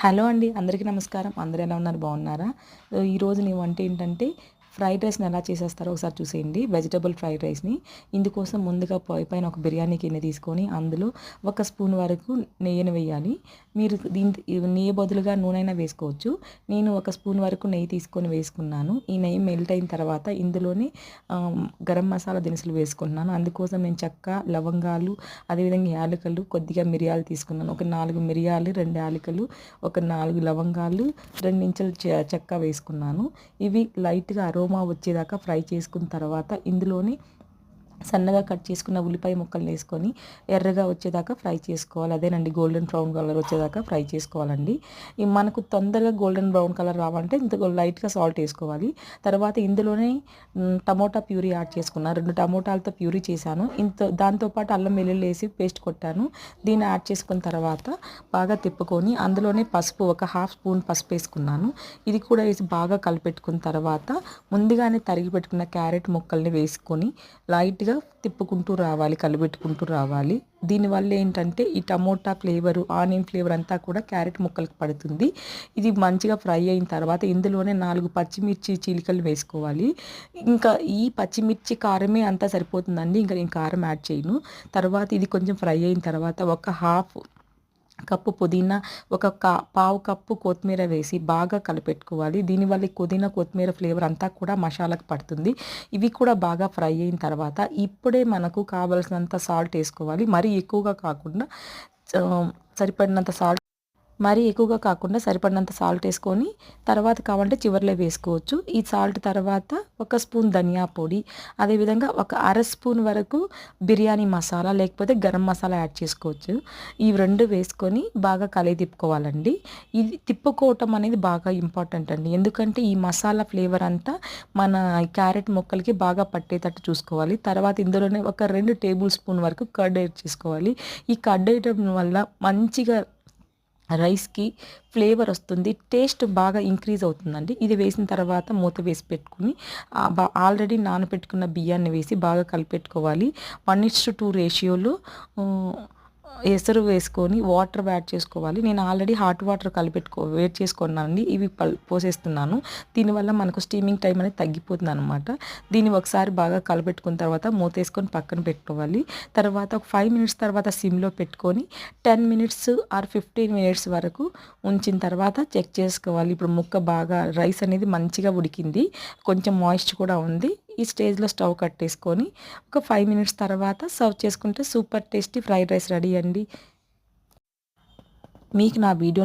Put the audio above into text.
Hello అండి, అందరికీ నమస్కారం. అందరూ ఎలా ఉన్నారు? బాగున్నారా? ఈరోజు నీ వంట ఏంటంటే ఫ్రైడ్ రైస్ని ఎలా చేసేస్తారో ఒకసారి చూసేయండి. వెజిటబుల్ ఫ్రైడ్ రైస్ని. ఇందుకోసం ముందుగా పొయ్యి పైన ఒక బిర్యానీ గిన్నె తీసుకొని అందులో 1 స్పూన్ వరకు నెయ్యిని వేయాలి. మీరు నెయ్యి బదులుగా నూనె వేసుకోవచ్చు. నేను 1 స్పూన్ వరకు నెయ్యి తీసుకొని వేసుకున్నాను. ఈ నెయ్యి మెల్ట్ అయిన తర్వాత ఇందులోనే గరం మసాలా దినుసులు వేసుకుంటున్నాను. అందుకోసం నేను చెక్క, లవంగాలు, అదేవిధంగా యాలకులు, కొద్దిగా మిరియాలు తీసుకున్నాను. ఒక 4 మిరియాలు, 2 యాలకులు, ఒక 4 లవంగాలు, 2 ఇంచుల చెక్క వేసుకున్నాను. ఇవి లైట్గా అరోమా వచ్చేదాకా ఫ్రై చేసుకున్న తర్వాత ఇందులోని సన్నగా కట్ చేసుకున్న ఉల్లిపాయ ముక్కలు వేసుకొని ఎర్రగా వచ్చేదాకా ఫ్రై చేసుకోవాలి. అదేనండి, గోల్డెన్ బ్రౌన్ కలర్ వచ్చేదాకా ఫ్రై చేసుకోవాలండి. మనకు తొందరగా గోల్డెన్ బ్రౌన్ కలర్ రావాలంటే ఇంత లైట్గా సాల్ట్ వేసుకోవాలి. తర్వాత ఇందులోనే టమోటా ప్యూరీ యాడ్ చేసుకున్నాను. 2 టమోటాలతో ప్యూరీ చేశాను. దాంతోపాటు అల్లం వెల్లుల్లి వేసి పేస్ట్ కొట్టాను. దీన్ని యాడ్ చేసుకున్న తర్వాత బాగా తిప్పుకొని అందులోనే పసుపు, ఒక 1/2 స్పూన్ పసుపు వేసుకున్నాను. ఇది కూడా వేసి బాగా కలిపెట్టుకున్న తర్వాత ముందుగానే తరిగి పెట్టుకున్న క్యారెట్ ముక్కల్ని వేసుకొని లైట్గా తిప్పుకుంటూ రావాలి, కలిపెట్టుకుంటూ రావాలి. దీనివల్ల ఏంటంటే ఈ టమోటా ఫ్లేవరు, ఆనియన్ ఫ్లేవర్ అంతా కూడా క్యారెట్ ముక్కలకు పడుతుంది. ఇది మంచిగా ఫ్రై అయిన తర్వాత ఇందులోనే 4 పచ్చిమిర్చి చీలికలు వేసుకోవాలి. ఇంకా ఈ పచ్చిమిర్చి కారమే అంతా సరిపోతుందండి. ఇంకా నేను కారం యాడ్ చేయను. తర్వాత ఇది కొంచెం ఫ్రై అయిన తర్వాత ఒక హాఫ్ కప్పు పుదీనా, ఒక పావు కప్పు కొత్తిమీర వేసి బాగా కలిపెట్టుకోవాలి. దీనివల్ల పుదీనా, కొత్తిమీర ఫ్లేవర్ అంతా కూడా మసాలాకు పడుతుంది. ఇవి కూడా బాగా ఫ్రై అయిన తర్వాత ఇప్పుడే మనకు కావలసినంత సాల్ట్ వేసుకోవాలి. మరీ ఎక్కువగా కాకుండా సరిపడినంత సాల్ట్ సరిపడినంత సాల్ట్ వేసుకొని తర్వాత కావాలంటే చివరిలో వేసుకోవచ్చు. ఈ సాల్ట్ తర్వాత 1 స్పూన్ ధనియా పొడి, అదేవిధంగా ఒక 1/2 స్పూన్ వరకు బిర్యానీ మసాలా లేకపోతే గరం మసాలా యాడ్ చేసుకోవచ్చు. ఈ 2 వేసుకొని బాగా తిప్పుకోవాలండి. ఇది తిప్పుకోవటం అనేది బాగా ఇంపార్టెంట్ అండి. ఎందుకంటే ఈ మసాలా ఫ్లేవర్ అంతా మన క్యారెట్ ముక్కలకి బాగా పట్టేటట్టు చూసుకోవాలి. తర్వాత ఇందులోనే ఒక 2 టేబుల్ స్పూన్ వరకు కర్డ్ యాడ్ చేసుకోవాలి. ఈ కర్డ్ వేయడం వల్ల మంచిగా రైస్కి ఫ్లేవర్ వస్తుంది, టేస్ట్ బాగా ఇంక్రీజ్ అవుతుందండి. ఇది వేసిన తర్వాత మూత వేసి పెట్టుకుని ఆల్రెడీ నానబెట్టుకున్న బియ్యాన్ని వేసి బాగా కలిపెట్టుకోవాలి. 1:2 రేషియోలో ఎసరు వేసుకొని వాటర్ యాడ్ చేసుకోవాలి. నేను ఆల్రెడీ హాట్ వాటర్ వేడి చేసుకున్నానండి. ఇవి పోసేస్తున్నాను. దీనివల్ల మనకు స్టీమింగ్ టైం అనేది తగ్గిపోతుంది అనమాట. దీన్ని ఒకసారి బాగా కలిపెట్టుకున్న తర్వాత మూత వేసుకొని పక్కన పెట్టుకోవాలి. తర్వాత ఒక 5 మినిట్స్ తర్వాత సిమ్లో పెట్టుకొని 10 మినిట్స్ ఆర్ 15 మినిట్స్ వరకు ఉంచిన తర్వాత చెక్ చేసుకోవాలి. ఇప్పుడు ముక్క బాగా రైస్ అనేది మంచిగా ఉడికింది, కొంచెం మాయిస్ట్ కూడా ఉంది. ఈ స్టేజ్లో స్టవ్ కట్టేసుకొని ఒక 5 మినిట్స్ తర్వాత సర్వ్ చేసుకుంటే super tasty fried rice ready అండి. మీకు నా వీడియో